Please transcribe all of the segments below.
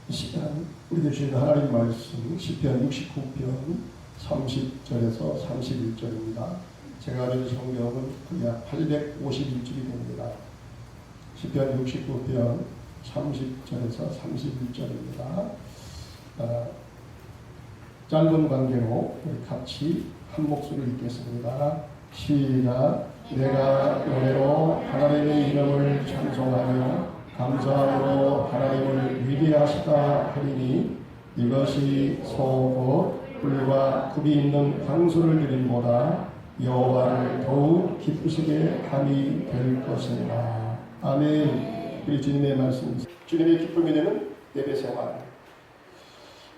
우리 주신 하나님 말씀 시편 69편 30절에서 31절입니다. 제가 가진 성경은 약 851쪽이 됩니다. 시편 69편 30절에서 31절입니다. 짧은 관계로 우리 같이 한 목소리를 읽겠습니다. 시작. 내가 노래로 하나님의 이름을 찬송하며 감사함으로 하나님을 위대하시다 하리니 이것이 소 곧 꿀과 굽이 있는 황소를 드림보다 여호와를 더욱 기쁘시게 함이 될 것이니라. 아멘. 우리 주님의 말씀, 주님의 기쁨이 되는 예배생활.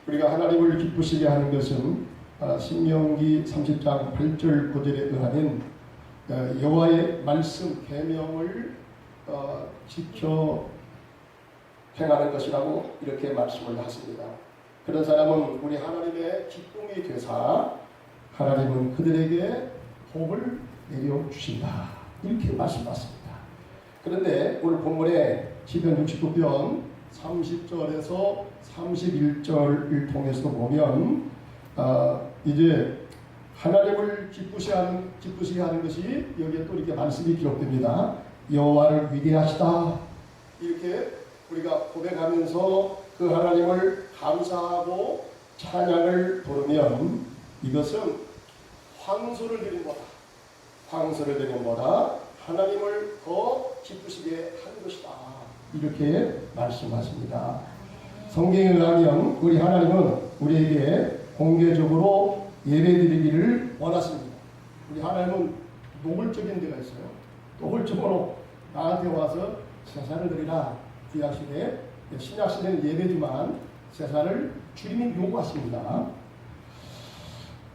우리가 하나님을 기쁘시게 하는 것은 신명기 30장 8절 9절에 의하는 여호와의 말씀 계명을 지켜 행하는 것이라고 이렇게 말씀을 하십니다. 그런 사람은 우리 하나님의 기쁨이 되사 하나님은 그들에게 복을 내려주신다. 이렇게 말씀하십니다. 그런데 오늘 본문에 시편 69편 30절에서 31절을 통해서 보면 이제 하나님을 기쁘시게 하는 것이 여기에 또 이렇게 말씀이 기록됩니다. 여호와를 위대하시다. 이렇게 우리가 고백하면서 그 하나님을 감사하고 찬양을 부르면 이것은 황소를 드림보다 하나님을 더 기쁘시게 하는 것이다. 이렇게 말씀하십니다. 성경에 의하면 우리 하나님은 우리에게 공개적으로 예배드리기를 원하십니다. 우리 하나님은 노골적인 데가 있어요. 노골적으로 나한테 와서 제사를 드리라. 구약시대, 신약시대는 예배지만 제사를 주님이 요구하십니다.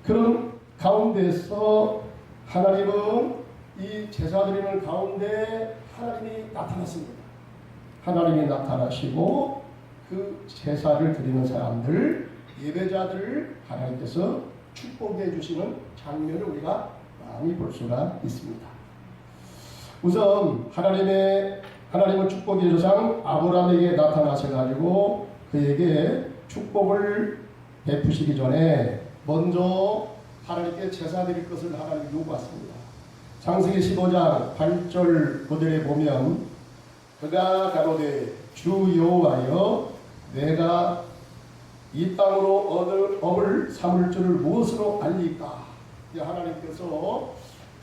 그런 가운데서 하나님은 이 제사 드리는 가운데 하나님이 나타났습니다. 하나님이 나타나시고 그 제사를 드리는 사람들, 예배자들을 하나님께서 축복해 주시는 장면을 우리가 많이 볼 수가 있습니다. 우선 하나님은 축복의 조상 아브라함에게 나타나셔가지고 그에게 축복을 베푸시기 전에 먼저 하나님께 제사 드릴 것을 하나님이 요구했습니다. 창세기 15장 8절 9절에 보면 그가 가로되 주 여호와여 내가 이 땅으로 얻을 삼을 줄을 무엇으로 알리까? 하나님께서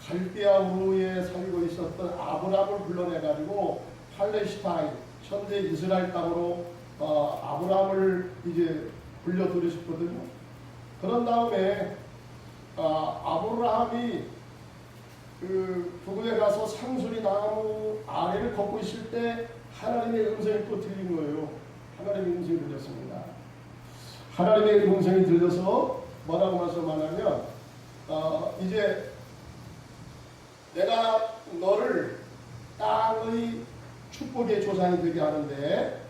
갈대아 우르에 살고 있었던 아브라함을 불러내가지고 팔레스타인 현재 이스라엘 땅으로 아브라함을 이제 불려들이셨거든요. 그런 다음에 아브라함이 그곳에 가서 상수리 나무 아래를 걷고 있을 때 하나님의 음성이 또 들린 거예요. 하나님의 음성이 들렸습니다. 하나님의 음성이 들려서 뭐라고 말씀하냐면 이제 내가 너를 땅의 축복의 조상이 되게 하는데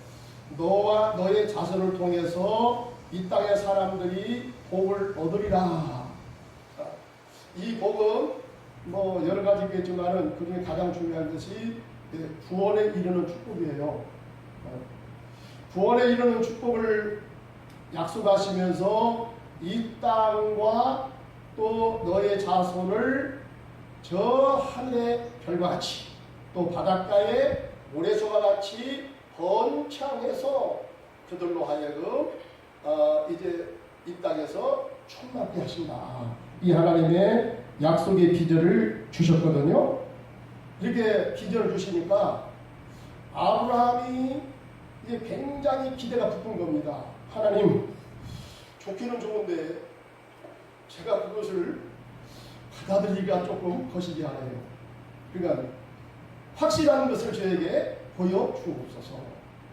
너와 너의 자손을 통해서 이 땅의 사람들이 복을 얻으리라. 이 복은 뭐 여러 가지겠지만은 그 중에 가장 중요한 것이 구원에 이르는 축복이에요. 구원에 이르는 축복을 약속하시면서 이 땅과 또 너의 자손을 저 하늘의 별과 같이 또 바닷가의 모래소와 같이 번창해서 그들로 하여금 이제 이 땅에서 충만케 하신다. 이 하나님의 약속의 비전을 주셨거든요. 이렇게 비전을 주시니까 아브라함이 이제 굉장히 기대가 붙은 겁니다. 하나님, 좋기는 좋은데 제가 그것을 받아들이기가 조금 거시기 하네요. 그러니까 확실한 것을 저에게 보여주옵소서,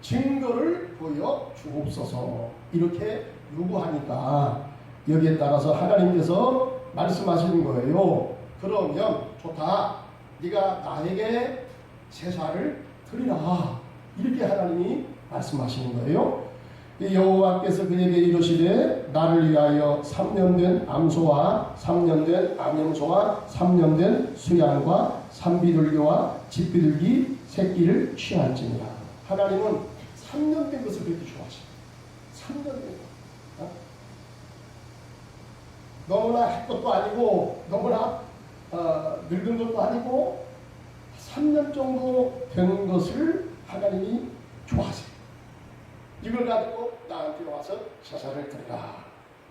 증거를 보여주옵소서 이렇게 요구하니까 여기에 따라서 하나님께서 말씀하시는 거예요. 그러면 좋다. 네가 나에게 제사를 드리라. 이렇게 하나님이 말씀하시는 거예요. 여호와께서 그에게 이르시되 나를 위하여 3년 된 암소와 3년 된 암염소와 3년 된 수양과 산비둘기와 집비둘기 새끼를 취할지니라. 하나님은 3년 된 것을 그렇게 좋아하십니다. 3년이에요. 너무나 할 것도 아니고 너무나 늙은 것도 아니고 3년 정도 된 것을 하나님이 좋아하세요. 이걸 가지고 나한테 와서 제사를 드리라.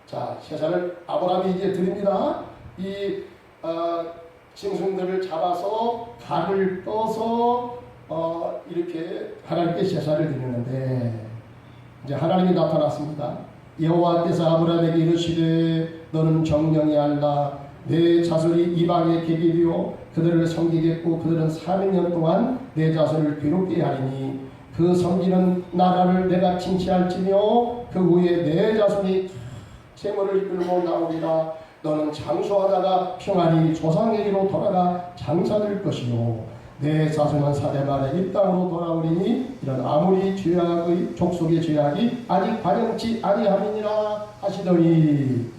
자, 제사를 아브라함이 이제 드립니다. 이 짐승들을 잡아서 각을 떠서 이렇게 하나님께 제사를 드리는데 이제 하나님이 나타났습니다. 여호와께서 아브라함에게 이르시되 너는 정령이 알라 내 자손이 이방의 객이 되어 그들을 섬기겠고 그들은 400년 동안 내 자손을 괴롭게 하리니 그 섬기는 나라를 내가 칭치할지며 그 후에 내 자손이 재물을 이끌고 나오리라. 너는 장수하다가 평안히 조상에게로 돌아가 장사될 것이요 내 자손은 사대만에 이 땅으로 돌아오리니 이런 아무리 죄악의 족속의 죄악이 아직 발현치 아니함이니라 하시더니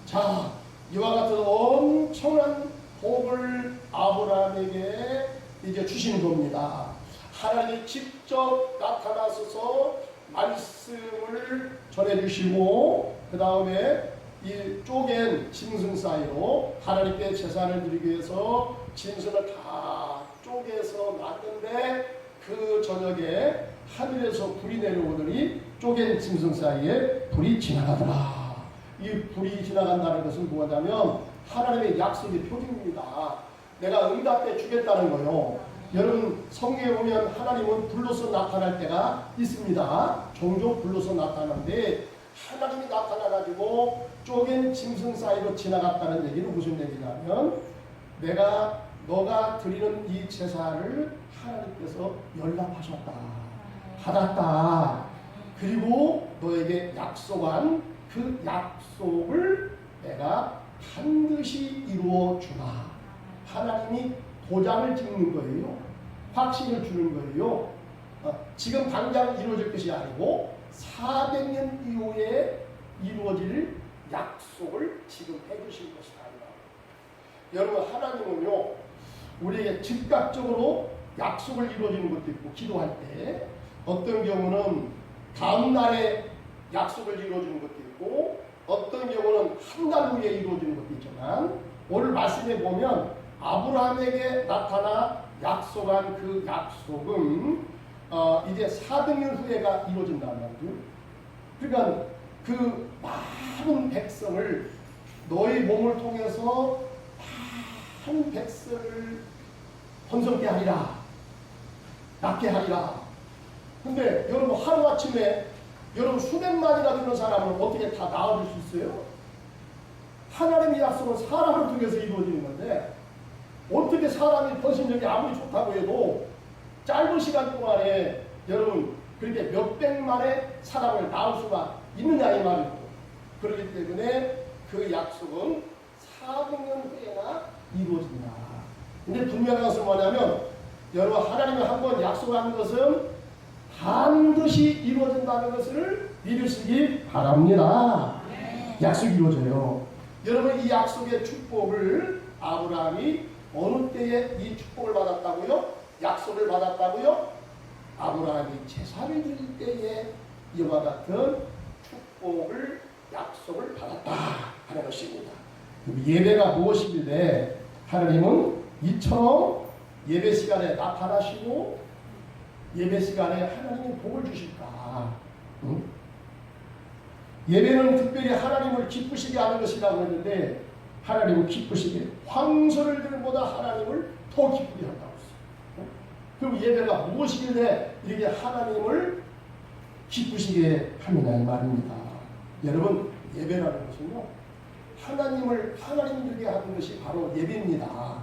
자, 이와 같은 엄청난 복을 아브라함에게 이제 주신 겁니다. 하나님이 직접 나타나셔서 말씀을 전해주시고 그 다음에 이 쪼갠 짐승 사이로 하나님께 제사를 드리기 위해서 짐승을 다 쪼개서 놨는데 그 저녁에 하늘에서 불이 내려오더니 쪼갠 짐승 사이에 불이 지나가더라. 이 불이 지나간다는 것은 뭐냐면 하나님의 약속의 표징입니다. 내가 응답해 주겠다는 거요. 여러분 성경에 보면 하나님은 불로서 나타날 때가 있습니다. 종종 불로서 나타나는데 하나님이 나타나가지고 쪼갠 짐승 사이로 지나갔다는 얘기는 무슨 얘기냐면 너가 드리는 이 제사를 하나님께서 연락하셨다. 받았다. 그리고 너에게 약속한 그 약속을 내가 반드시 이루어 주마. 하나님이 도장을 찍는 거예요. 확신을 주는 거예요. 지금 당장 이루어질 것이 아니고 400년 이후에 이루어질 약속을 지금 해주신 것이다. 여러분 하나님은요 우리에게 즉각적으로 약속을 이루어지는 것도 있고 기도할 때 어떤 경우는 다음 날에 약속을 이루어주는 것도 있고 어떤 경우는 한 달 후에 이루어지는 것도 있지만 오늘 말씀에 보면 아브라함에게 나타나 약속한 그 약속은 이제 400년 후에가 이루어진다는 말이죠. 그러니까 그 많은 백성을 너의 몸을 통해서 많은 백성을 번성케 하리라. 낫게 하리라. 근데 여러분 하루아침에 여러분 수백만이나 되는 사람을 어떻게 다 낳아줄 수 있어요? 하나님의 약속은 사람을 통해서 이루어지는 건데 어떻게 사람이 번성력이 아무리 좋다고 해도 짧은 시간 동안에 여러분 그렇게 몇백만의 사람을 낳을 수가 있느냐 이 말이고 그렇기 때문에 그 약속은 400년 후에나 이루어진다. 근데 분명한 것은 뭐냐면 여러분 하나님이 한번 약속한 것은 반드시 이루어진다는 것을 믿으시기 바랍니다. 약속이 이루어져요. 여러분 이 약속의 축복을 아브라함이 어느 때에 이 축복을 받았다고요? 약속을 받았다고요? 아브라함이 제사를 드릴 때에 이와 같은 축복을 약속을 받았다 하는 것입니다. 예배가 무엇이길래 하나님은 이처럼 예배 시간에 나타나시고 예배 시간에 하나님이 복을 주실까? 응? 예배는 특별히 하나님을 기쁘시게 하는 것이라고 했는데 하나님을 기쁘시게 황소를 들보다 하나님을 더 기쁘게 한다고 했어요. 그럼 예배가 무엇이길래 이렇게 하나님을 기쁘시게 하느냐 이 말입니다. 여러분 예배라는 것은요 하나님 되게 하는 것이 바로 예배입니다.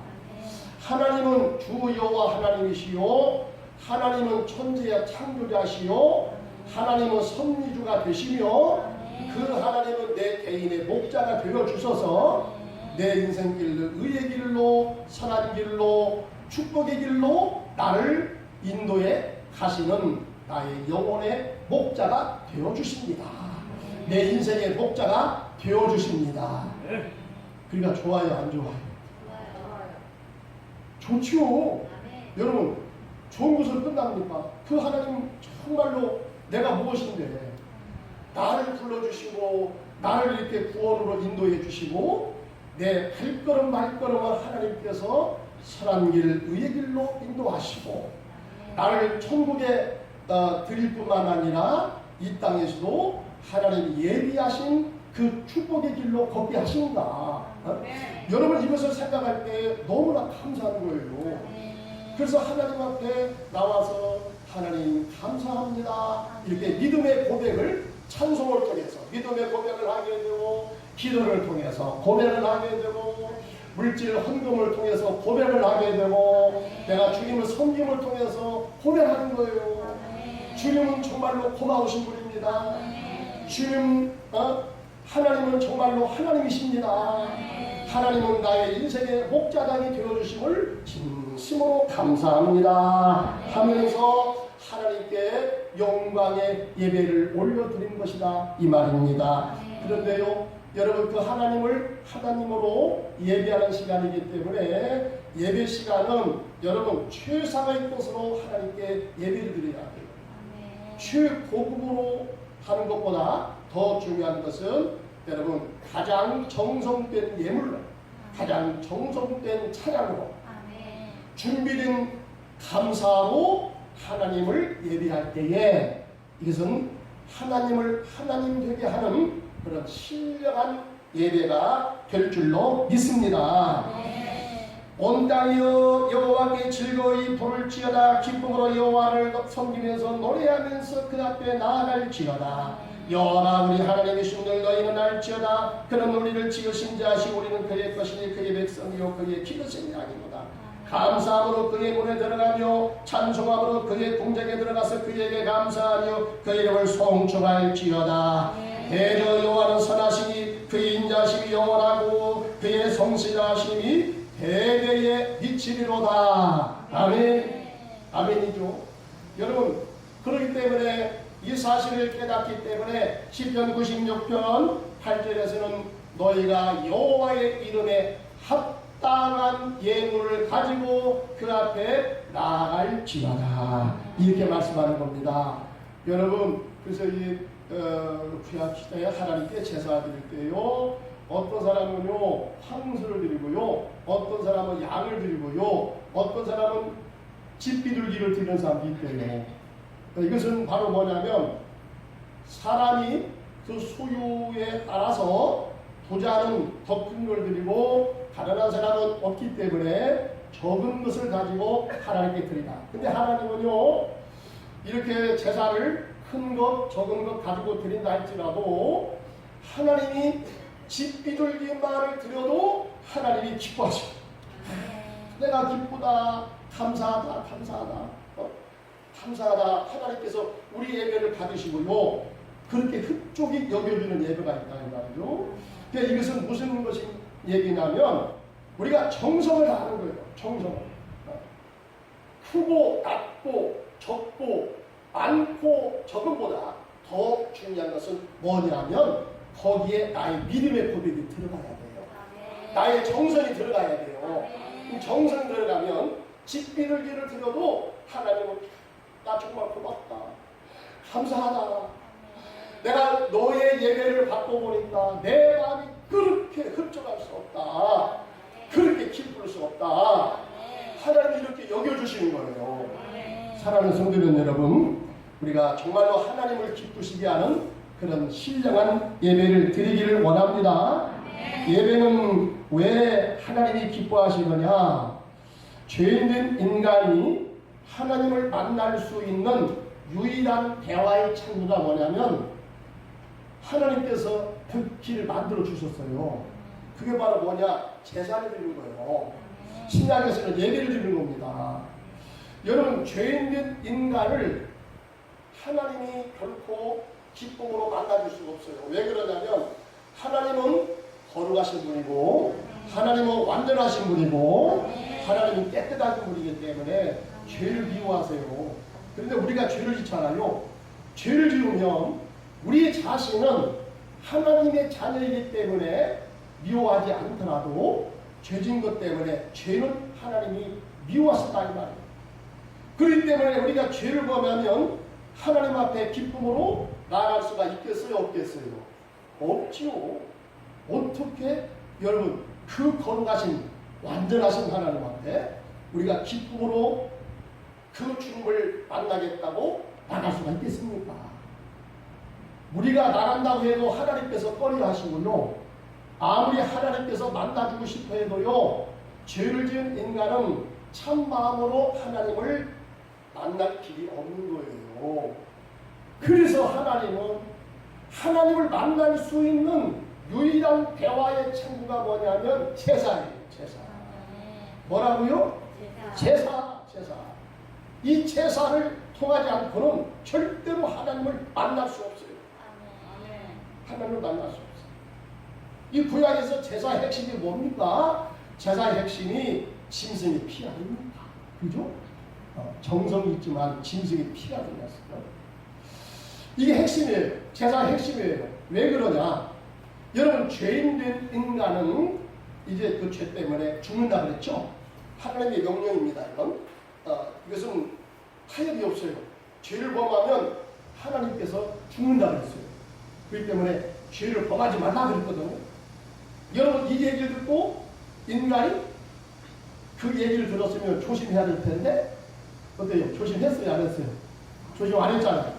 하나님은 주 여호와 하나님이시요 하나님은 천지의 창조자시요 하나님은 섭리주가 되시며 그 하나님은 내 개인의 목자가 되어 주셔서 내 인생 길로 의의 길로 선한 길로 축복의 길로 나를 인도해 가시는 나의 영혼의 목자가 되어 주십니다. 내 인생의 목자가 되어 주십니다. 그러니까 좋아요 안 좋아요? 좋지요. 여러분 좋은 것으로 끝납니까? 그 하나님 정말로 내가 무엇인데 나를 불러주시고 나를 이렇게 구원으로 인도해 주시고 내 발걸음 발걸음을 하나님께서 선한 길, 의의 길로 인도하시고 나를 천국에 드릴 뿐만 아니라 이 땅에서도 하나님 예비하신 그 축복의 길로 걷게 하신다. 여러분 이것을 생각할 때 너무나 감사한 거예요. 그래서 하나님 앞에 나와서 하나님 감사합니다. 이렇게 믿음의 고백을 찬송을 통해서 믿음의 고백을 하게 되고 기도를 통해서 고백을 하게 되고 물질 헌금을 통해서 고백을 하게 되고 내가 주님을 섬김을 통해서 고백하는 거예요. 주님은 정말로 고마우신 분입니다. 주님 하나님은 정말로 하나님이십니다. 하나님은 나의 인생의 목자당이 되어주심을 진심으로 감사합니다 하면서 하나님께 영광의 예배를 올려드린 것이다 이 말입니다. 그런데요 여러분 그 하나님을 하나님으로 예배하는 시간이기 때문에 예배 시간은 여러분 최상의 것으로 하나님께 예배를 드려야 돼요. 최고급으로 하는 것보다 더 중요한 것은 여러분 가장 정성된 예물로 가장 정성된 찬양으로 준비된 감사로 하나님을 예배할 때에 이것은 하나님을 하나님 되게 하는 그런 신령한 예배가 될 줄로 믿습니다. 온 땅이여 여호와께 즐거이 부를지어다. 기쁨으로 여호와를 섬기면서 노래하면서 그 앞에 나아갈지어다. 여호와 우리 하나님이신 줄 너희는 알지어다. 그는 우리를 지으신 자시 우리는 그의 것이니 그의 백성이요 그의 기르신 양이로다. 감사함으로 그의 문에 들어가며 찬송함으로 그의 궁정에 들어가서 그에게 감사하며 그의 이름을 송축할지어다. 대저 여호와는 선하시니 그의 인자심이 영원하고 그의 성실하심이 대대에 미치리로다. 아멘. 아멘이죠. 여러분 그렇기 때문에 이 사실을 깨닫기 때문에 시편 96편 8절에서는 너희가 여호와의 이름에 합당한 예물을 가지고 그 앞에 나아갈지어다 이렇게 말씀하는 겁니다. 여러분 그래서 이 구약 시대에 하나님께 제사 드릴 때요 어떤 사람은요 황소를 드리고요 어떤 사람은 양을 드리고요 어떤 사람은 집비둘기를 드리는 사람도 있대요. 이것은 바로 뭐냐면 사람이 그 소유에 따라서 부자는 더 큰 걸 드리고 가난한 사람은 없기 때문에 적은 것을 가지고 하나님께 드리다. 근데 하나님은요 이렇게 제사를 큰 것 적은 것 가지고 드린다 할지라도 하나님이 집비둘기만을 드려도 하나님이 기뻐하셔. 내가 기쁘다 감사하다 감사하다 하나님께서 우리 예배를 받으시고요 그렇게 흡족히 여겨주는 예배가 있다 이 말이죠. 그러니까 이것은 무슨 것이 얘기냐면 우리가 정성을 다하는 거예요. 정성을 크고 낮고 적고 많고 적음보다 더 중요한 것은 뭐냐면 거기에 나의 믿음의 고백이 들어가야 돼요. 나의 정성이 들어가야 돼요. 정성이 들어가면 집비둘기를 드려도 하나님은 나 정말 고맙다. 감사하다. 내가 너의 예배를 받고 보니까 내 마음이 그렇게 흡족할 수 없다. 그렇게 기쁠 수 없다. 하나님이 이렇게 여겨주시는 거예요. 사랑하는 성도님 여러분, 우리가 정말로 하나님을 기쁘시게 하는 그런 신령한 예배를 드리기를 원합니다. 예배는 왜 하나님이 기뻐하시느냐? 죄인된 인간이 하나님을 만날 수 있는 유일한 대화의 창구가 뭐냐면 하나님께서 그 길을 만들어 주셨어요. 그게 바로 뭐냐? 제사를 드리는 거예요. 신약에서는 예배를 드리는 겁니다. 여러분 죄인된 인간을 하나님이 결코 기쁨으로 만나줄 수가 없어요. 왜 그러냐면 하나님은 거룩하신 분이고 하나님은 완전하신 분이고 하나님은 깨끗하신 분이기 때문에 죄를 미워하세요. 그런데 우리가 죄를 짓잖아요. 죄를 지으면 우리 자신은 하나님의 자녀이기 때문에 미워하지 않더라도 죄진 것 때문에 죄는 하나님이 미워하셨다 이 말이에요. 그렇기 때문에 우리가 죄를 범하면 하나님 앞에 기쁨으로 나아갈 수가 있겠어요? 없겠어요? 없지요. 어떻게 여러분 그 거룩하신 완전하신 하나님 앞에 우리가 기쁨으로 그 주님을 만나겠다고 나갈 수가 있겠습니까? 우리가 나간다고 해도 하나님께서 꺼려 하시고요. 아무리 하나님께서 만나주고 싶어 해도요. 죄를 지은 인간은 참 마음으로 하나님을 만날 길이 없는 거예요. 그래서 하나님은 하나님을 만날 수 있는 유일한 대화의 친구가 뭐냐면 제사예요. 제사. 뭐라고요? 제사. 이 제사를 통하지 않고는 절대로 하나님을 만날 수 없어요. 하나님을 만날 수 없어요. 이 구약에서 제사의 핵심이 뭡니까? 제사의 핵심이 짐승의 피 아닙니까? 그죠? 정성이 있지만 짐승의 피가 들어갔어요. 이게 핵심이에요. 제사의 핵심이에요. 왜 그러냐? 여러분 죄인된 인간은 이제 그 죄 때문에 죽는다 그랬죠? 하나님의 명령입니다. 이것은 타협이 없어요. 죄를 범하면 하나님께서 죽는다 그랬어요. 그렇기 때문에 죄를 범하지 말라 그랬거든요. 여러분 이 얘기를 듣고 인간이 그 얘기를 들었으면 조심해야 될 텐데 어때요? 조심했어요? 안 했어요? 조심 안 했잖아요.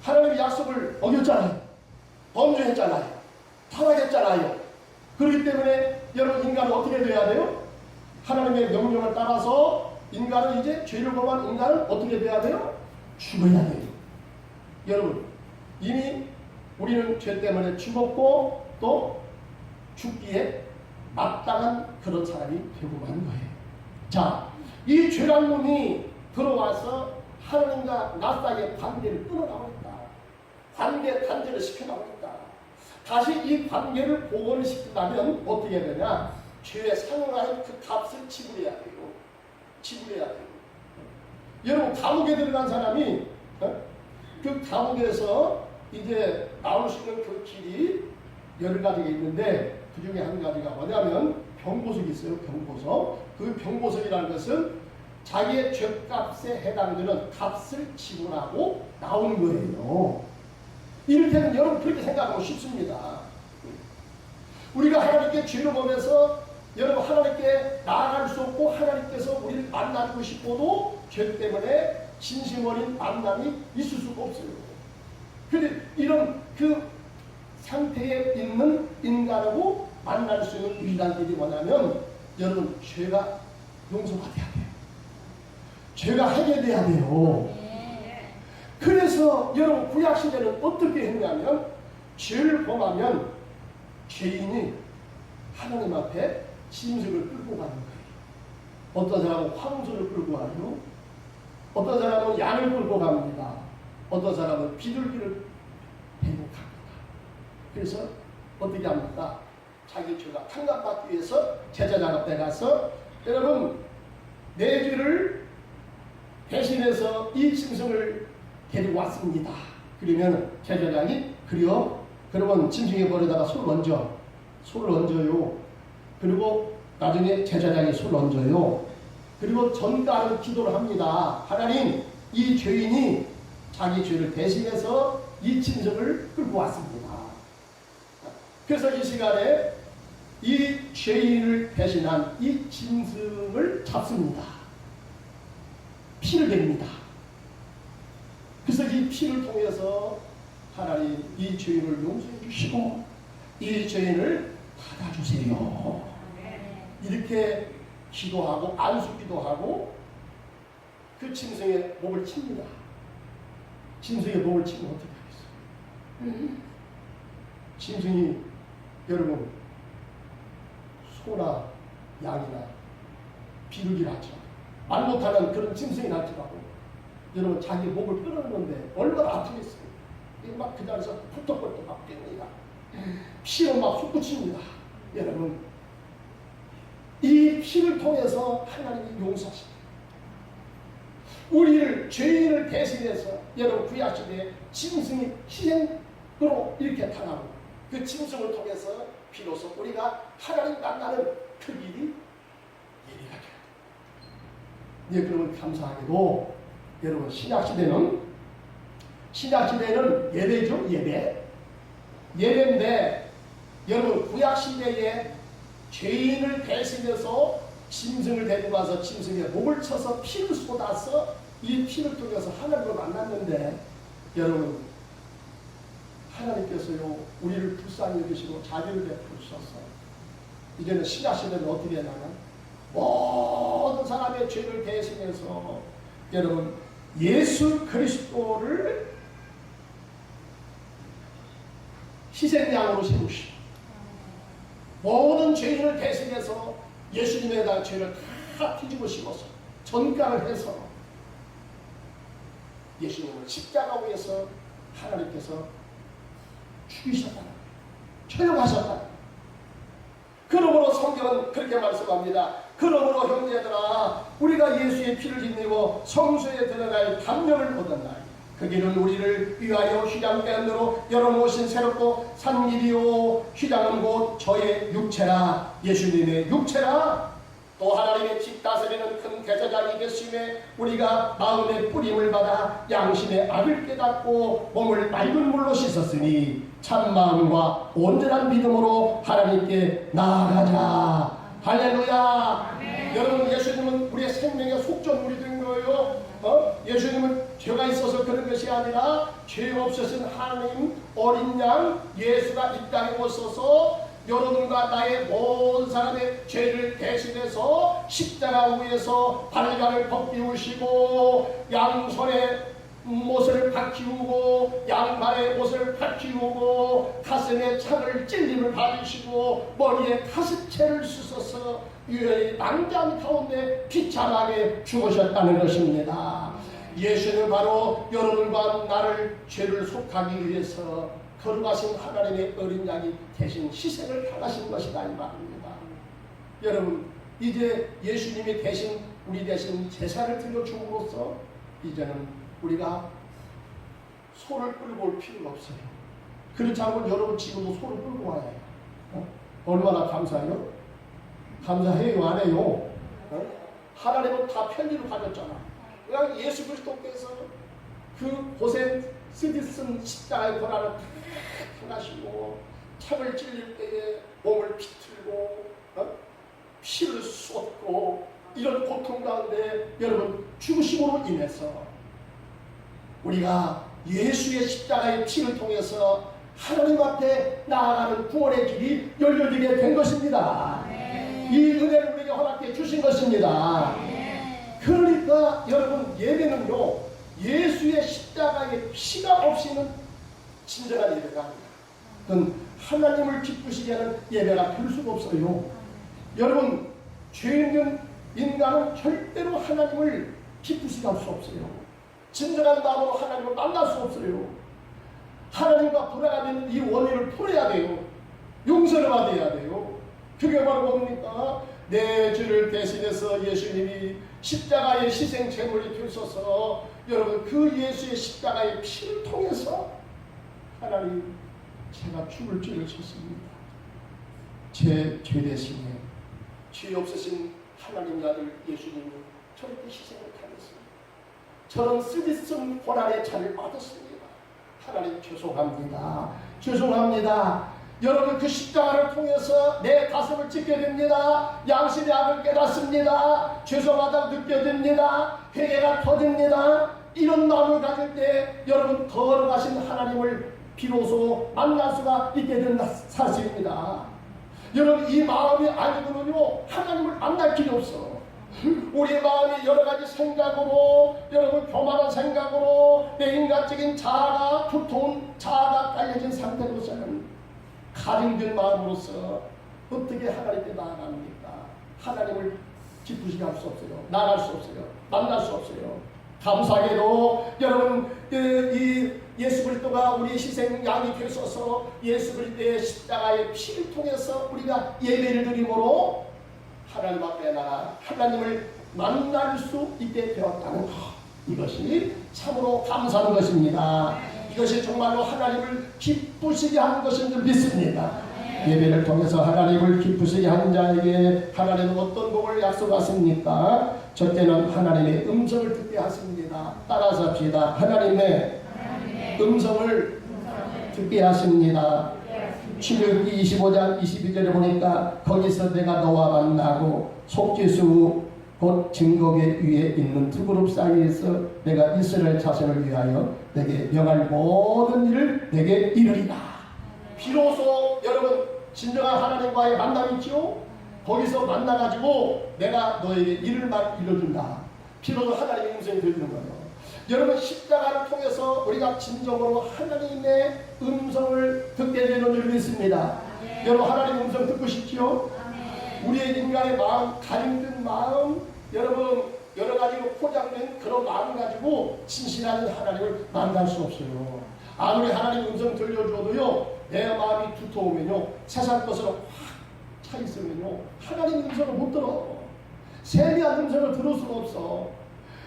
하나님의 약속을 어겼잖아요. 범죄했잖아요. 타락했잖아요. 그렇기 때문에 여러분 인간은 어떻게 돼야 돼요? 하나님의 명령을 따라서 인간은 이제 죄를 범한 인간은 어떻게 돼야 돼요? 죽어야 돼요. 여러분 이미 우리는 죄 때문에 죽었고 또 죽기에 마땅한 그런 사람이 되고 만 거예요. 자, 이 죄란 놈이 들어와서 하나님과 나 사이의 관계를 끊어나오겠다. 관계 단절을 시켜나오겠다. 다시 이 관계를 복원을 시키려면 어떻게 해야 되냐? 죄에 상응하는 그 값을 지불해야 돼요. 지불해야 돼요. 여러분 감옥에 들어간 사람이 그 감옥에서 이제 나올 수 있는 그 길이 여러 가지가 있는데 그 중에 한 가지가 뭐냐면 병보석이 있어요. 병보석. 그 병보석이라는 것은 자기의 죄값에 해당되는 값을 지불하고 나오는 거예요. 이를테면 여러분 그렇게 생각하고 싶습니다. 우리가 하나님께 죄를 범해서 여러분 하나님께 나아갈 수 없고 하나님께서 우리를 만나고 싶어도 죄 때문에 진심 어린 만남이 있을 수가 없어요. 그런데 이런 그 상태에 있는 인간하고 만날 수 있는 유일한 길이 뭐냐면 여러분 죄가 용서가 돼야 돼요. 죄가 해결돼야 돼요. 그래서 여러분 구약시대는 어떻게 했냐면 죄를 범하면 죄인이 하나님 앞에 짐승을 끌고 가는 거예요. 어떤 사람은 황소를 끌고 가요. 어떤 사람은 양을 끌고 갑니다. 어떤 사람은 비둘기를 데리고 갑니다. 그래서 어떻게 합니까? 자기 죄가 탕감받기 위해서 제사장 앞에 가서 여러분 내 죄를 대신해서 이 짐승을 데리고 왔습니다. 그러면 제사장이 그래요? 그러면 짐승의 볼에다가 소를 얹어요. 그리고 나중에 제사장이 소를 얹어요. 그리고 전가는 기도를 합니다. 하나님, 이 죄인이 자기 죄를 대신해서 이 짐승을 끌고 왔습니다. 그래서 이 시간에 이 죄인을 대신한 이 짐승을 잡습니다. 피를 냅니다. 그래서 이 피를 통해서 하나님 이 죄인을 용서해 주시고 이 죄인을 받아주세요. 이렇게 기도하고 안수기도 하고 그 짐승의 목을 칩니다. 짐승의 목을 치면 어떻게 하겠어요? 짐승이 여러분 소나 양이나 비둘기를 하죠. 말 못하는 그런 짐승이 날지라고 여러분 자기 목을 끊었는데 얼마나 아프겠어요. 막 그 자리에서 펄떡펄떡 막 뜁니다. 피를 막 솟구칩니다. 여러분 이 피를 통해서 하나님이 용서하십니다. 우리를 죄인을 대신해서 여러분 구약시대에 짐승이 희생으로 이렇게 당하고 그 짐승을 통해서 비로소 우리가 하나님 만나는 그 길이 예리가 돼요. 예, 그러면 감사하게도 여러분 신약시대는 신약시대는 예배죠. 예배인데 여러분 구약시대에 죄인을 대신해서 짐승을 데리고 가서 짐승에 목을 쳐서 피를 쏟아서 이 피를 통해서 하나님을 만났는데 여러분 하나님께서요 우리를 불쌍히 여기시고 자비를 베푸셔서 이제는 신약시대는 어떻게 하냐면 모든 사람의 죄를 대신해서 여러분 예수 그리스도를 희생양으로 세우시고 모든 죄인을 대신해서 예수님에 대한 죄를 다 뒤집어 씌워서 전가를 해서 예수님을 십자가 위에서 하나님께서 죽이셨다. 처형하셨다. 그러므로 성경은 그렇게 말씀합니다. 그러므로 형제들아 우리가 예수의 피를 힘입어 성소에 들어갈 담력을 얻었나이다. 그 길은 우리를 위하여 휘장대안으로 열어놓으신 새롭고 산 길이요 휘장은 곧 저의 육체라. 예수님의 육체라. 또 하나님의 집 다스리는 큰 대제사장이 계심에 우리가 마음의 뿌림을 받아 양심의 악을 깨닫고 몸을 맑은 물로 씻었으니 참마음과 온전한 믿음으로 하나님께 나아가자. 할렐루야. 여러분 예수님은 우리의 생명의 속전물이 된 거예요. 예수님은 죄가 있어서 그런 것이 아니라 죄 없으신 하나님 어린 양 예수가 이 땅에 오셔서 여러분과 나의 모든 사람의 죄를 대신해서 십자가 위에서 발갈을 벗기우시고 양손에 못을 박히우고 양발에 못을 박히우고 가슴에 창을 찔림을 받으시고 머리에 가스채를 쑤셔서 유혈이 낭장 가운데 비참하게 죽으셨다는 것입니다. 예수는 바로 여러분과 나를 죄를 속하기 위해서 거룩하신 하나님의 어린 양이 대신 희생을 당하신 것이다 이 말입니다. 여러분 이제 예수님이 대신 우리 대신 제사를 드려 줌으로써 이제는 우리가 소를 끌고 올 필요가 없어요. 그렇지 않으면 여러분 지금도 소를 끌고 와야 해요. 얼마나 감사해요? 감사해요 안 해요? 하나님은 다 편리로 가졌잖아. 그냥 예수 그리스도께서 그 고생 쓰디쓴 십자가의 고난을 다 당하시고 창을 찔릴 때에 몸을 비틀고 피를 쏟고 이런 고통 가운데 여러분 죽으심으로 인해서 우리가 예수의 십자가의 피를 통해서 하나님 앞에 나아가는 구원의 길이 열려지게 된 것입니다. 이 은혜를 우리에게 허락해 주신 것입니다. 그러니까 여러분 예배는요 예수의 십자가의 피가 없이는 진정한 예배가 아닙니다. 그건 하나님을 기쁘시게 하는 예배가 될 수가 없어요. 여러분 죄 있는 인간은 절대로 하나님을 기쁘시게 할 수 없어요. 진정한 마음으로 하나님을 만날 수 없어요. 하나님과 돌아가는 이 원인을 풀어야 돼요. 용서를 받아야 돼요. 그게 바로 뭡니까? 내 죄를 대신해서 예수님이 십자가의 희생 제물이 되셔서 여러분 그 예수의 십자가의 피를 통해서 하나님 제가 죽을 죄를 졌습니다. 제 죄 대신에 죄 없으신 하나님 아들 예수님이 저렇게 희생을 당했습니다. 저는 쓰디쓴 고난의 잔을 받았습니다. 하나님 죄송합니다. 죄송합니다. 여러분 그 십자가를 통해서 내 가슴을 찢게 됩니다. 양심의 악을 깨닫습니다. 죄송하다고 느껴집니다. 회개가 터집니다. 이런 마음을 가질 때 여러분 거룩하신 하나님을 비로소 만날 수가 있게 된 사실입니다. 여러분 이 마음이 아니고는요 하나님을 만날 길이 없어. 우리의 마음이 여러가지 생각으로 여러분 교만한 생각으로 내 인간적인 자아가 두터운 자아가 깔려진 상태로서는 가증된 마음으로서 어떻게 하나님께 나아갑니까? 하나님을 기쁘시게 할 수 없어요. 나아갈 수 없어요. 만날 수 없어요. 감사하게도 여러분 이 예수 그리스도가 우리 희생 양이 되셔서 예수 그리스도의 십자가의 피를 통해서 우리가 예배를 드림으로 하나님 앞에 나가 하나님을 만날 수 있게 되었다는 것, 이것이 참으로 감사한 것입니다. 이것이 정말로 하나님을 기쁘시게 하는 것인 줄 믿습니다. 예배를 통해서 하나님을 기쁘시게 하는 자에게 하나님은 어떤 복을 약속하십니까? 첫째는 하나님의 음성을 듣게 하십니다. 따라서 합시다. 하나님의 음성을 듣게 하십니다. 출애굽기 25장 22절에 보니까 거기서 내가 너와 만나고 속죄수 곧 증거궤 위에 있는 두 그룹 사이에서 내가 이스라엘 자손을 위하여 내게 명할 모든 일을 내게 이르리라. 비로소 여러분 진정한 하나님과의 만남이 있죠. 거기서 만나가지고 내가 너에게 이를 말 일러준다. 비로소 하나님의 음성이 들리는 거예요. 여러분 십자가를 통해서 우리가 진정으로 하나님의 음성을 듣게 되는 줄 믿습니다. 여러분 하나님의 음성 듣고 싶지요? 우리의 인간의 마음, 가림든 마음, 여러분 여러 가지로 포장된 그런 마음 가지고 진실한 하나님을 만날 수 없어요. 아무리 하나님 음성 들려줘도요, 내 마음이 두터우면요, 세상 것으로 확 차 있으면요, 하나님 음성을 못 들어. 세미한 음성을 들을 수가 없어.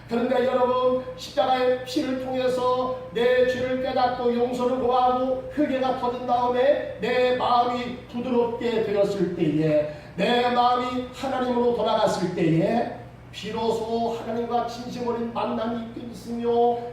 그런데 여러분 십자가의 피를 통해서 내 죄를 깨닫고 용서를 구하고 회개가 터진 다음에 내 마음이 부드럽게 되었을 때에, 내 마음이 하나님으로 돌아갔을 때에 비로소 하나님과 진심 어린 만남이 있으며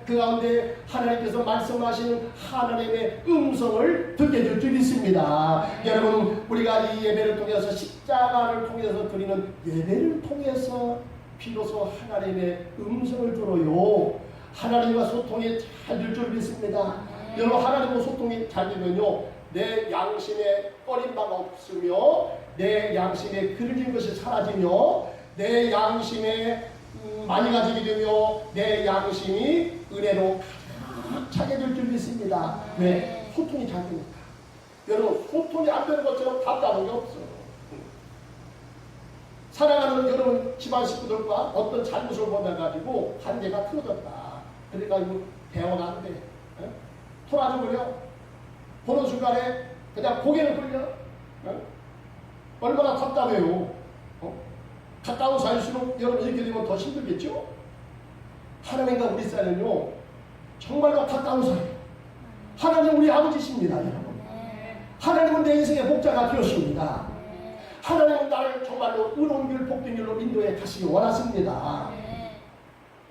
그 가운데 하나님께서 말씀하시는 하나님의 음성을 듣게 될 줄 믿습니다. 여러분 우리가 이 예배를 통해서 십자가를 통해서 드리는 예배를 통해서 비로소 하나님의 음성을 들어요. 하나님과 소통이 잘 될 줄 믿습니다. 여러분 하나님과 소통이 잘 되면요, 내 양심에 꺼린 바가 없으며 내 양심에 그려진 것이 사라지며 내 양심에 많이 가지게 되며 내 양심이 은혜로 가득 차게 될 줄 믿습니다. 왜? 소통이 잘 되니까. 여러분 소통이 안 되는 것처럼 답답한 게 없어요. 사랑하는 여러분 집안 식구들과 어떤 잘못을 범해가지고 관계가 틀어졌다. 그러니까 이거 대화가 안 돼. 토라져 버려. 보는 순간에 그냥 고개를 돌려. 얼마나 답답해요. 가까운 사이일수록 여러분 이렇게 되면 더 힘들겠죠? 하나님과 우리 사이는요, 정말로 가까운 사이. 하나님 우리 아버지십니다, 여러분. 하나님은 내 인생의 목자가 되었습니다. 하나님은 나를 정말로 의로운 길, 복된 길로 인도해 가시기 원하십니다.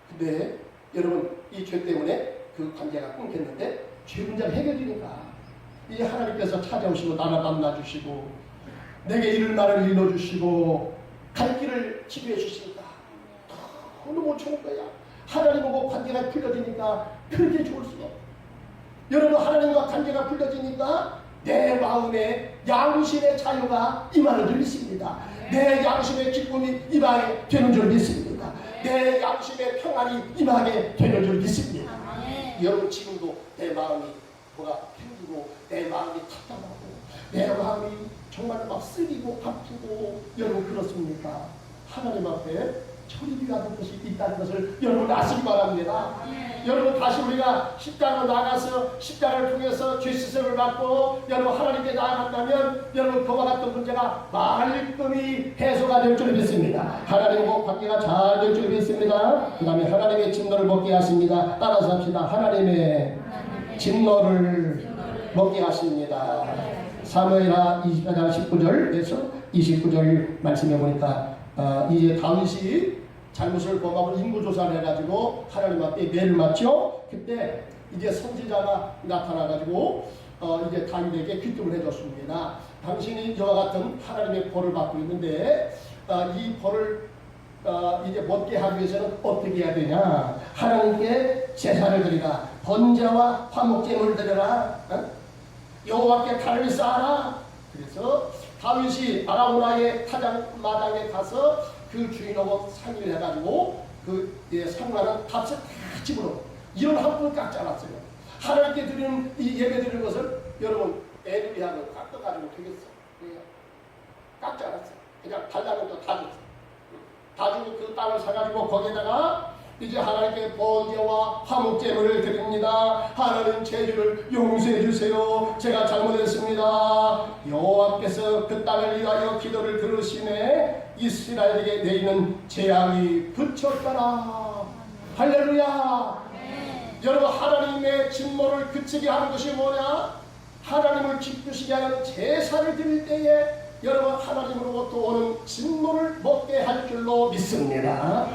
근데 여러분 이 죄 때문에 그 관계가 끊겼는데 죄 문제가 해결되니까 이 하나님께서 찾아오시고 나를 만나주시고 내게 이를 말을 일러주시고 갈 길을 지도해 주시니까 너무 좋은 거야. 하나님하고 관계가 풀려지니까 그렇게 좋을 수가 없어. 여러분 하나님과 관계가 풀려지니까 내 마음에 양심의 자유가 임하는 줄 믿습니다. 내 양심의 기쁨이 임하게 되는 줄 믿습니다. 내 양심의 평안이 임하게 되는 줄 믿습니다. 여러분 지금도 내 마음이 뭐가 힘들고 내 마음이 답답하고 내 마음이 정말 막 쓰리고 아프고 여러분 그렇습니까? 하나님 앞에 철입이 가는 것이 있다는 것을 여러분 아시기 바랍니다. 여러분 다시 우리가 십자가로 나가서 십자가를 통해서 죄 씻음을 받고 여러분 하나님께 나아간다면 여러분 그와 같은 문제가 말끔히 해소가 될 줄 믿습니다. 하나님과 관계가 잘 될 줄 믿습니다. 그 다음에 하나님의 진노를 먹게 하십니다. 따라서 합시다. 하나님의 진노를 먹게 하십니다. 사무엘하 24장 19절에서 29절 말씀해 보니까 이제 다윗이 잘못을 범하고 인구조사를 해가지고 하나님 앞에 매를 맞죠. 그때 이제 선지자가 나타나가지고 이제 다윗에게 귀뜸을 해줬습니다. 당신이 이와 같은 하나님의 벌을 받고 있는데 이 벌을 이제 먹게 하기 위해서는 어떻게 해야 되냐. 하나님께 제사를 드리라. 번제와 화목제물을 드려라. 여호와께 달을 쌓아라. 그래서 다윗이 아라우나의 타작마당에 가서 그 주인하고 상의를 해가지고 그 상관한 값을 다 집어넣어. 이런 한 푼 깎지 않았어요. 하나님께 드리는 이 예배 드리는 것을 여러분 애들이 하면 깎아가지고 되겠어. 깎지 않았어요. 그냥 달라는 거 다 줬어. 다 주고 그 땅을 사가지고 거기에다가 이제 하나님께 번제와 화목제물을 드립니다. 하나님 죄를 용서해 주세요. 제가 잘못했습니다. 여호와께서 그 땅을 위하여 기도를 들으시네. 이스라엘에게 내리는 재앙이 그쳤더라. 할렐루야. 여러분 하나님의 진노를 그치게 하는 것이 뭐냐? 하나님을 기쁘시게 하는 제사를 드릴 때에 여러분 하나님으로부터 오는 진노를 먹게 할 줄로 믿습니다.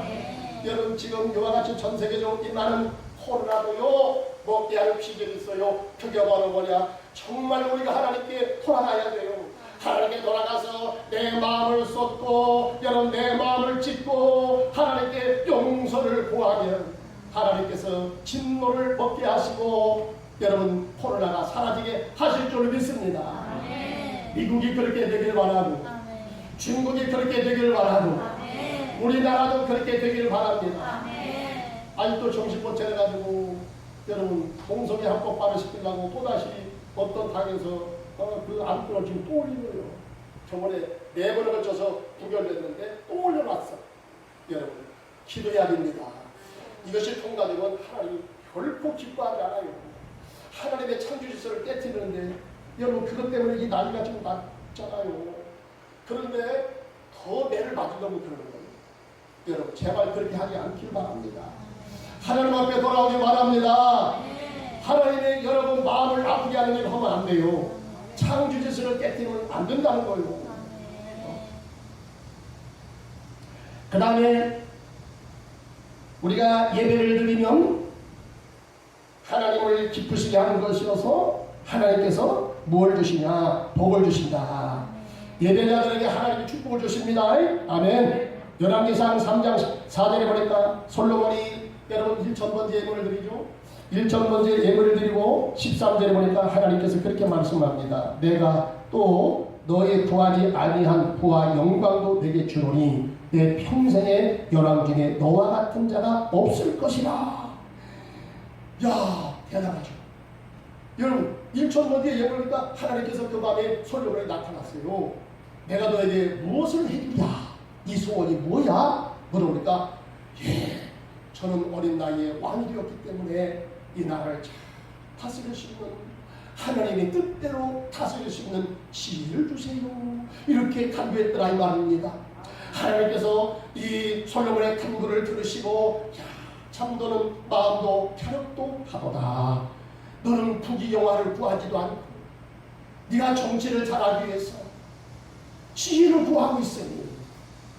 여러분 지금 이와 같이 전 세계적으로 이 많은 코로나도요 먹게 하는 비결이 있어요. 그게 바로 뭐냐? 정말 우리가 하나님께 돌아가야 돼요. 하나님께 돌아가서 내 마음을 쏟고 여러분 내 마음을 찢고 하나님께 용서를 구하면 하나님께서 진노를 먹게 하시고 여러분 코로나가 사라지게 하실 줄 믿습니다. 아멘. 미국이 그렇게 되길 바라고 아멘. 중국이 그렇게 되길 바라고 아멘. 우리나라도 그렇게 되길 바랍니다. 아멘. 아직도 정신 못 차려가지고 여러분 동성애 합법화를 시키려고 또다시 어떤 당에서 그 안건을 지금 또 올리고요. 저번에 4번을 걸쳐서 부결됐는데 또 올려놨어. 여러분 기도해야 됩니다. 이것이 통과되면 하나님 결코 기뻐하지 않아요. 하나님의 창조 질서를 깨뜨리는데 여러분 그것 때문에 이 난리가 지금 났잖아요. 그런데 더 매를 맞으려고 그러는 거예요. 여러분 제발 그렇게 하지 않길 바랍니다. 하나님 앞에 돌아오기 바랍니다. 하나님의 여러분 마음을 아프게 하는 일 하면 안 돼요. 창조 질서를 깨뜨리면 안 된다는 거예요. 그 다음에 우리가 예배를 드리면 하나님을 기쁘시게 하는 것이어서 하나님께서 무엇을 주시냐? 복을 주신다. 예배자들에게 하나님이 축복을 주십니다. 아멘. 열왕기상 3장 4절에 보니까 솔로몬이 여러분 1,000번째 예물을 드리죠. 1,000번째 예물을 드리고 13절에 보니까 하나님께서 그렇게 말씀합니다. 내가 또 너의 구하지 아니한 부와 영광도 내게 주노니 내 평생의 열왕 중에 너와 같은 자가 없을 것이라. 야 대단하죠. 여러분 1,000번째 예물이니까 하나님께서 그 밤에 솔로몬에 나타났어요. 내가 너에게 무엇을 해주랴? 이 소원이 뭐야? 물어보니까 저는 어린 나이에 왕이 되었기 때문에 이 나라를 잘 다스릴 수 있는 하나님의 뜻대로 다스릴 수 있는 지혜를 주세요. 이렇게 간구했더라 이 말입니다. 하나님께서 이 솔로몬의 간구를 들으시고 참 너는 마음도 펴력도 하도다. 너는 부귀영화를 구하지도 않고 네가 정치를 잘하기 위해서 지혜를 구하고 있으니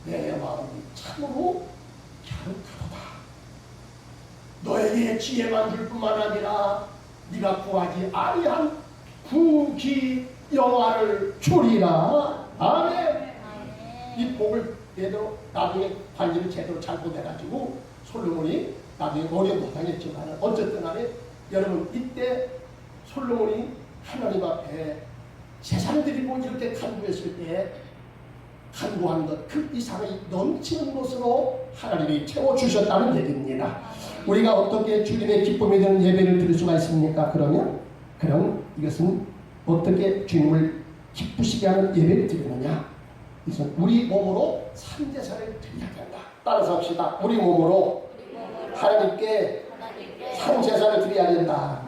내 마음이 참으로 펴력하도다. 너에게 지혜만 줄 뿐만 아니라 네가 구하지 아니한 부귀영화를 주리라. 아멘. 이 복을 제대로 나중에 관리를 제대로 잘 보내가지고 솔로몬이 나중에 어려움도 당했지만 어쨌든 간에 여러분 이때 솔로몬이 하나님 앞에 제사를 드리고 이렇게 간구했을 때 간구한 것 그 이상이 넘치는 것으로 하나님이 채워주셨다는 얘기입니다. 우리가 어떻게 주님의 기쁨이 되는 예배를 드릴 수가 있습니까? 그럼 이것은 어떻게 주님을 기쁘시게 하는 예배를 드리느냐? 이것은 우리 몸으로 산제사를 드려야 된다. 따라서 합시다. 우리 몸으로 하나님께 산제사를 드려야 된다.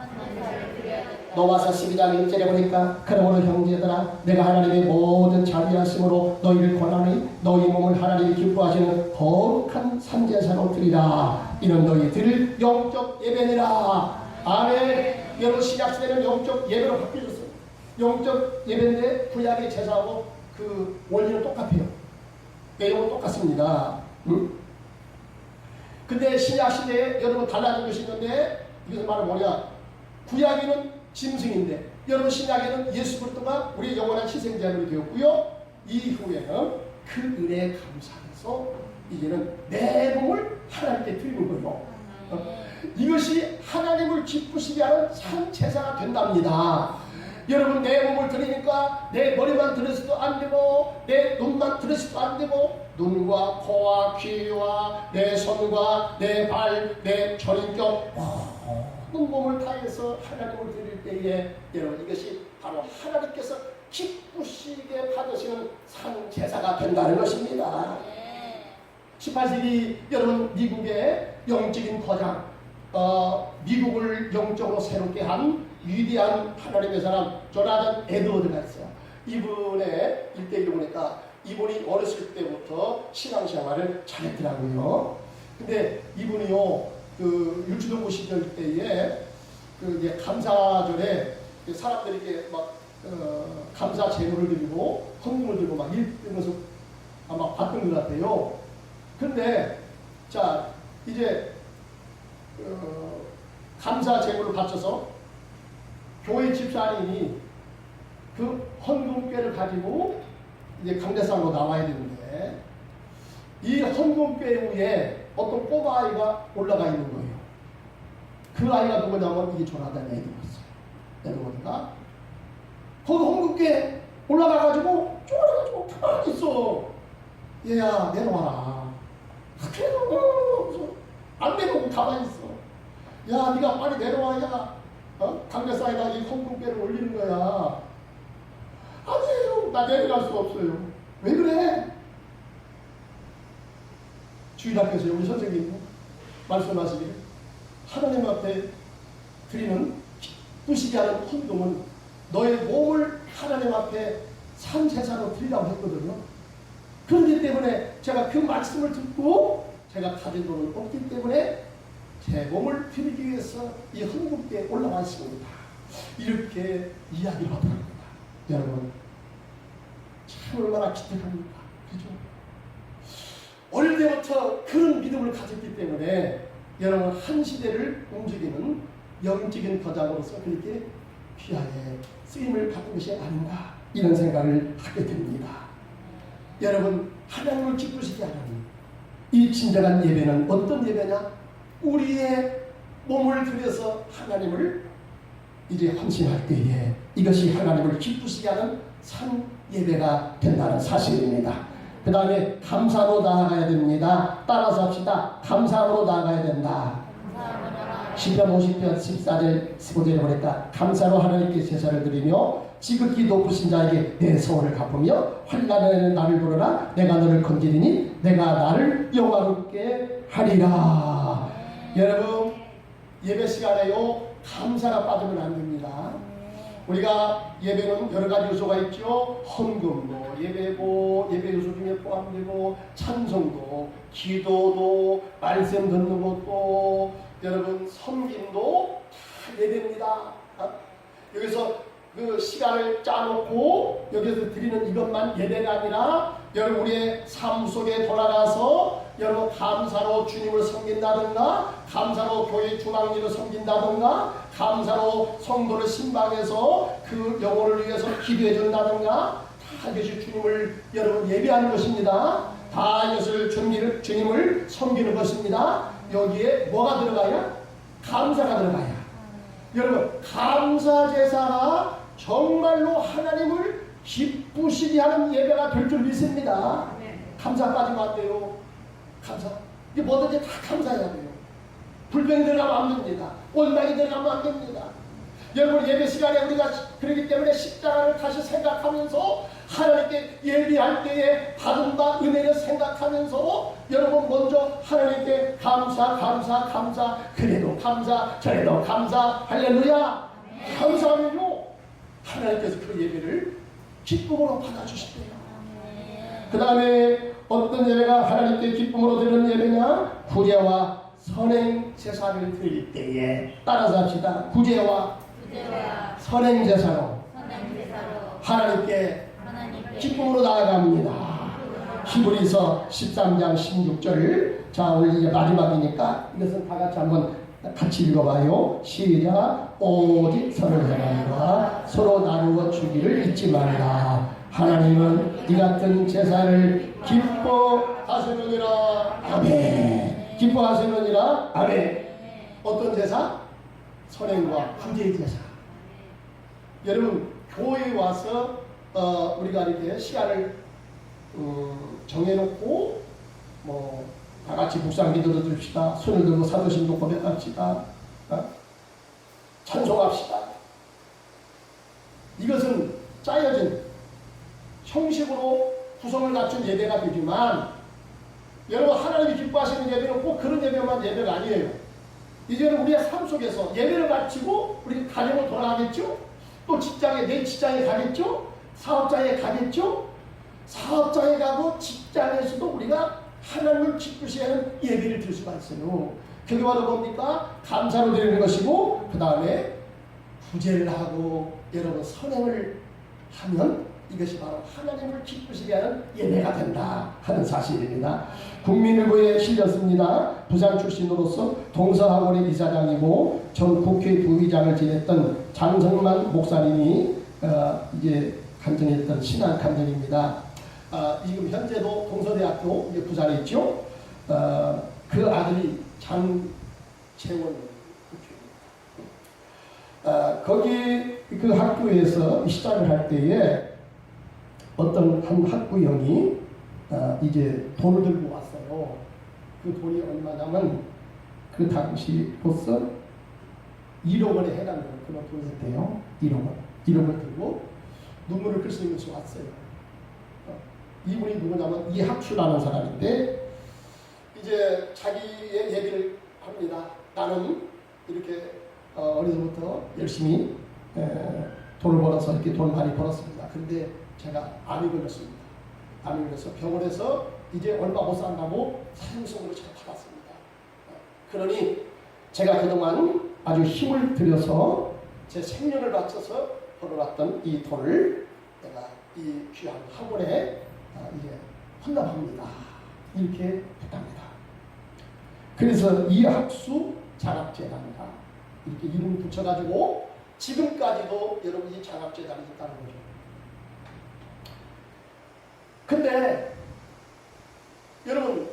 로마서 12장 1절에 보니까 그러므로 형제들아 내가 하나님의 모든 자비하심으로 너희를 권하니 너희 몸을 하나님이 기뻐하시는 거룩한 산제사로 드리라. 이는 너희 드릴 영적 예배니라. 아멘. 여러분 신약시대는 영적 예배로 바뀌어졌어요. 영적 예배인데 구약의 제사하고 그 원리는 똑같아요. 내용은 똑같습니다. 근데 신약시대에 여러분 달라진 것이 있는데 이것은 바로 뭐냐? 구약에는 짐승인데 여러분 신약에는 예수 그리스도가 우리의 영원한 희생제물이 되었고요. 이후에는 그 은혜에 감사해서 이제는 내 몸을 하나님께 드리는 거예요. 이것이 하나님을 기쁘시게 하는 산제사가 된답니다. 여러분 내 몸을 드리니까 내 머리만 드려서도 안 되고 내 눈만 드려서도 안 되고 눈과 코와 귀와 내 손과 내 발, 내 전인격 모든 몸을 다해서 하나님을 드릴 때에 여러분 이것이 바로 하나님께서 기쁘시게 받으시는 산제사가 된다는 것입니다. 18세기 여러분 미국의 영적인 거장 미국을 영적으로 새롭게 한 위대한 하나님의 사람 조나단 에드워드가 있어요. 이분의 일대기를 보니까 이분이 어렸을 때부터 신앙생활을 잘했더라고요. 근데 이분이요 그 유치동부 시절 때에 그 이제 감사절에 사람들이 이렇게 막 감사 제물을 드리고 헌금을 들고 막 이러면서 아마 봤던 것 같아요. 근데 자 이제 감사 제물을 바쳐서 교회 집사님이 그 헌금꾀를 가지고 이제 강대상으로 나와야 되는데 이 헌금꾀 위에 어떤 꼬마아이가 올라가 있는 거예요. 그 아이가 누구냐면 이게 조나단 에드워드였어요. 에드워드가 거기 헌금꾀 올라가가지고 쫄아가지고 가만히 있어. 얘야 내려와라. 그래도 안 내려오고 가만히 있어. 야 네가 빨리 내려와야 강대상에다 이 헌금꾀를 올리는 거야. 아니에요. 나 내려갈 수 없어요. 왜 그래? 주일학교에서 우리 선생님 말씀하시기를 하나님 앞에 드리는 기쁘시게 하는 헌금은 너의 몸을 하나님 앞에 산제사로 드리라고 했거든요. 그렇기 때문에 제가 그 말씀을 듣고 제가 가진 돈을 없기 때문에 제 몸을 드리기 위해서 이 헌금께 올라와 있습니다. 이렇게 이야기를 하더랍니다. 여러분 참 얼마나 기특합니까? 그죠? 어릴 때부터 그런 믿음을 가졌기 때문에 여러분 한 시대를 움직이는 영적인 거장으로서 그렇게 귀하게 쓰임을 받은 것이 아닌가 이런 생각을 하게 됩니다. 여러분 하나님을 기쁘시게 하는 이 진정한 예배는 어떤 예배냐? 우리의 몸을 들여서 하나님을 이제 헌신할 때에 이것이 하나님을 기쁘시게 하는 산 예배가 된다는 사실입니다. 그 다음에 감사로 나아가야 됩니다. 따라서 합시다. 감사로 나아가야 된다. 시편 50편 14절 15절에 보니까 감사로 하나님께 제사를 드리며 지극히 높으신 자에게 내 소원을 갚으며 환난에는 나를 부르라. 내가 너를 건지리니 내가 나를 영화롭게 하리라. 여러분 예배 시간에요 감사가 빠지면 안 됩니다. 우리가 예배는 여러 가지 요소가 있죠. 헌금도 예배고 예배 요소 중에 포함되고 찬송도 기도도 말씀 듣는 것도 여러분 섬김도 다 예배입니다. 여기서 그 시간을 짜놓고 여기서 드리는 이것만 예배가 아니라 여러분 우리의 삶 속에 돌아가서 여러분 감사로 주님을 섬긴다든가 감사로 교회 주방일을 섬긴다든가 감사로 성도를 신방해서 그 영혼을 위해서 기도해 준다든가 다 이것이 주님을 여러분 예배하는 것입니다. 다 이것을 주님을 섬기는 것입니다. 여기에 뭐가 들어가야? 감사가 들어가야. 여러분 감사 제사가 정말로 하나님을 기쁘시게 하는 예배가 될 줄 믿습니다. 감사 빠지면 안 돼요. 감사. 이게 뭐든지 다 감사해야 돼요. 불평이 들어가면 안 됩니다. 원망이 들어가면 안 됩니다. 여러분 예배 시간에 우리가 그렇기 때문에 십자가를 다시 생각하면서 하나님께 예배할 때에 받은 바 은혜를 생각하면서 여러분 먼저 하나님께 감사 그래도 감사 저래도 감사 할렐루야 감사하면요 하나님께서 그 예배를 기쁨으로 받아주시대요. 그 다음에 어떤 예배가 하나님께 기쁨으로 드리는 예배냐? 구제와 선행 제사를 드릴 때에 따라서 합시다. 구제와 선행 제사로 하나님께 기쁨으로 나아갑니다. 히브리서 13장 16절을 자 오늘 이제 마지막이니까 이것은 다 같이 한번 같이 읽어봐요. 시작. 오직 선을 행하라. 서로 나누어 주기를 잊지 말라. 하나님은 이 같은 제사를 기뻐하시느니라. 아멘. 기뻐하시느니라. 아멘. 어떤 제사? 선행과 구제의 제사. 여러분 교회에 와서 우리가 이렇게 시간을 정해놓고 다 같이 묵상 기도도 드립시다. 손을 들고 사도신도 고백합시다. 찬송합시다. 이것은 짜여진 형식으로 구성을 갖춘 예배가 되지만 여러분 하나님이 기뻐하시는 예배는 꼭 그런 예배만 예배가 아니에요. 이제는 우리의 삶 속에서 예배를 마치고 우리 가정으로 돌아가겠죠. 또 내 직장에 가겠죠. 사업장에 가겠죠. 사업장에 가고 직장에서도 우리가 하나님을 기쁘시게 하는 예배를 드릴 수가 있어요. 그게 바로 뭡니까? 감사로 드리는 것이고 그 다음에 구제를 하고 여러분 선행을 하면 이것이 바로 하나님을 기쁘시게 하는 예배가 된다 하는 사실입니다. 국민일보에 실렸습니다. 부산 출신으로서 동서학원의 이사장이고 전 국회 부의장을 지냈던 장성만 목사님이 이제 간증했던 신앙 간증입니다. 지금 현재도 동서대학교 이제 부산에 있죠. 그 아들이 장채원 국회의원입니다. 거기 그 학교에서 시작을 할 때에 어떤 한 학부형이 이제 돈을 들고 왔어요. 그 돈이 얼마냐면 그 당시로서 1억 원에 해당되는 그런 돈이었대요. 1억 원. 1억 원 들고 눈물을 글쓰면서 왔어요. 이분이 누구냐면 이학수라는 사람인데 이제 자기의 얘기를 합니다. 나는 이렇게 어려서부터 열심히 돈을 벌어서 이렇게 돈을 많이 벌었습니다. 근데 제가 암이 걸렸습니다. 암이 걸려서 병원에서 이제 얼마 못 산다고 사형선고를 제가 받았습니다. 그러니 제가 그동안 아주 힘을 들여서 제 생명을 바쳐서 벌어왔던 이 돈을 내가 이 귀한 학원에 이제 헌납합니다. 이렇게 했답니다. 그래서 이학수 장학재단이다 이렇게 이름을 붙여가지고 지금까지도 여러분 이 장학재단이 있다는 거죠. 근데 여러분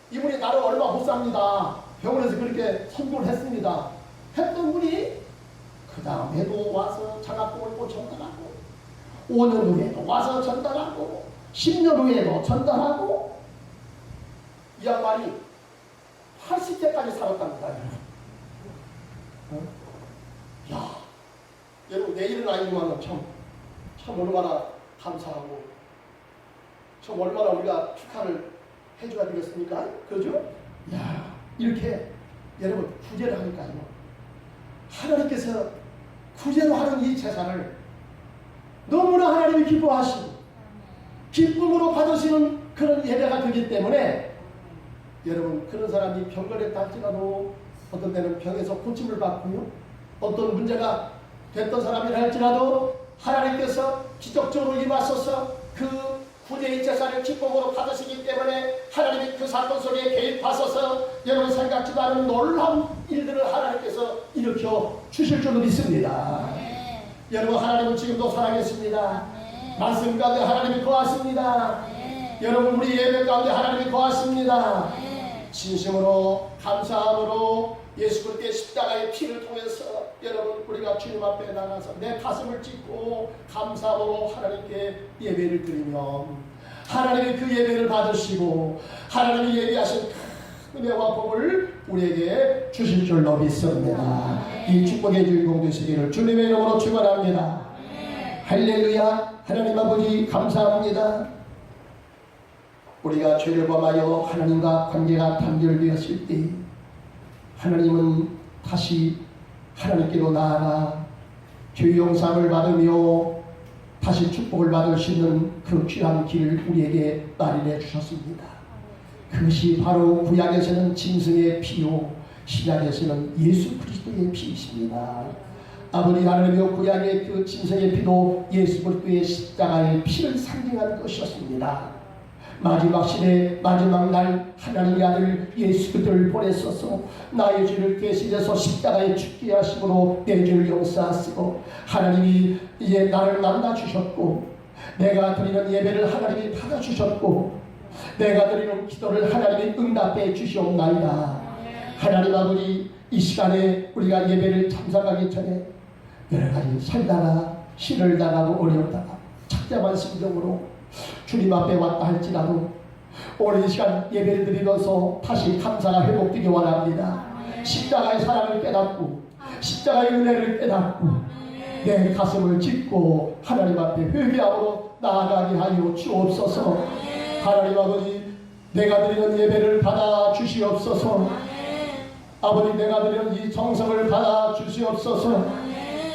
이분이 나를 얼마 못 삽니다. 병원에서 그렇게 선고를 했습니다. 했던 분이 그 다음에도 와서 장학금을 또 전달하고 5년 후에도 와서 전달하고 10년 후에도 전달하고 이 양반이 80세까지 살았답니다. 야, 여러분 내일은 아니지만 참 얼마나 감사하고 참 얼마나 우리가 축하를 해줘야 되겠습니까? 그러죠? 야, 이렇게 여러분 구제를 하니까요. 하나님께서 구제로 하는 이 제사를 너무나 하나님이 기뻐하시고 기쁨으로 받으시는 그런 예배가 되기 때문에 여러분 그런 사람이 병걸에 할지라도 어떤 때는 병에서 고침을 받고요. 어떤 문제가 됐던 사람이라 할지라도 하나님께서 기적적으로 임하셔서 그 구제의 제사를 기쁨으로 받으시기 때문에 하나님이 그 사건 속에 개입하셔서 여러분 생각지도 않은 놀라운 일들을 하나님께서 일으켜 주실 줄로 믿습니다. 네. 여러분 하나님은 지금도 살아계십니다. 네. 말씀 가운데 하나님이 거하십니다. 네. 여러분 우리 예배 가운데 하나님이 거하십니다. 네. 진심으로 감사함으로 예수 그리스도의 십자가의 피를 통해서 여러분 우리가 주님 앞에 나가서 내 가슴을 찢고 감사함으로 하나님께 예배를 드리면 하나님이 그 예배를 받으시고 하나님이 예비하신 큰 은혜와 복을 우리에게 주실 줄로 믿습니다. 이 축복의 주인공 되시기를 주님의 이름으로 축원합니다. 할렐루야. 하나님 아버지 감사합니다. 우리가 죄를 범하여 하나님과 관계가 단절되었을 때 하나님은 다시 하나님께로 나아가 죄 용서를 받으며 다시 축복을 받을 수 있는 그 귀한 길을 우리에게 마련해 주셨습니다. 그것이 바로 구약에서는 짐승의 피요 신약에서는 예수 그리스도의 피이십니다. 아버지 하나님이여 구약의 그 짐승의 피도 예수 그리스도의 십자가의 피를 상징하는 것이었습니다. 마지막 시대 마지막 날 하나님의 아들 예수 그리스도를 보내소서 나의 죄를 대신해서 십자가에 죽게 하심으로 내 죄를 용서하시고 하나님이 이제 나를 만나 주셨고 내가 드리는 예배를 하나님이 받아 주셨고 내가 드리는 기도를 하나님이 응답해 주시옵나이다. 하나님 아버지 이 시간에 우리가 예배를 참석하기 전에 여러 가지 살다가 시를 당하고 어려웠다가 착잡한 심정으로 주님 앞에 왔다 할지라도 오늘 이 시간 예배를 드리면서 다시 감사가 회복되기 원합니다. 십자가의 사랑을 깨닫고 십자가의 은혜를 깨닫고 내 가슴을 찢고 하나님 앞에 회개함으로 나아가게 하여 주옵소서. 하나님 아버지 내가 드리는 예배를 받아 주시옵소서. 아버지 내가 드리는 이 정성을 받아 주시옵소서.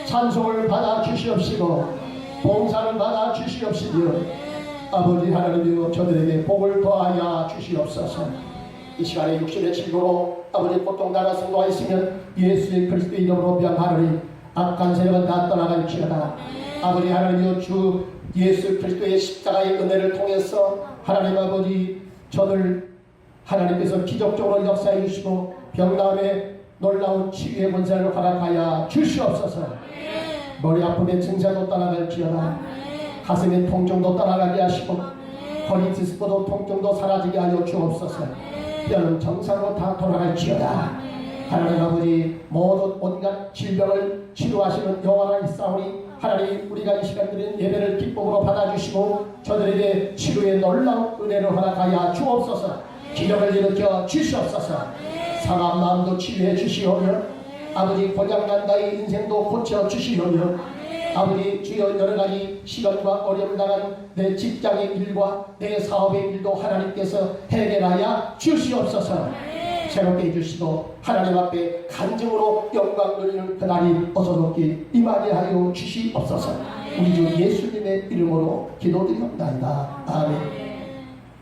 찬송을 받아 주시옵시고 봉사를 받아 주시옵시며 아버지 하나님이여 저들에게 복을 더하여 주시옵소서. 이 시간에 육신의 질고로 아버지 고통당한 성도가 있으면 예수의 그리스도의 이름으로 명하노니 악한 세력은 다 떠나갈지어다. 아버지 하나님이여 주 예수 그리스도의 십자가의 은혜를 통해서 하나님 아버지 저를 하나님께서 기적적으로 역사해 주시고 병나음에 놀라운 치유의 권세를 허락하여 주시옵소서. 머리 아픔의 증상도 떠나갈지어다. 가슴의 통증도 떠나가게 하시고 허리 디스크도 통증도 사라지게 하여 주옵소서. 뼈는 정상으로 다 돌아갈지어다. 하나님 아버지 모든 온갖 질병을 치료하시는 여호와를 싸우니 하나님 우리가 이 시간 드린 예배를 기쁨으로 받아주시고 저들에게 치료의 놀라운 은혜를 허락하여 주옵소서. 기적을 일으켜 주시옵소서. 상한 마음도 치유해 주시오며 아버지 고장난 나의 인생도 고쳐 주시오며 아버지 주여 여러가지 시련과 어려움을 당한 내 직장의 일과 내 사업의 일도 하나님께서 해결하여 주시옵소서. 새롭게 해주시고 하나님 앞에 간증으로 영광 돌리는 그날이 어서롭게 임하게 하여 주시옵소서. 우리 주 예수님의 이름으로 기도드리옵나이다. 아멘.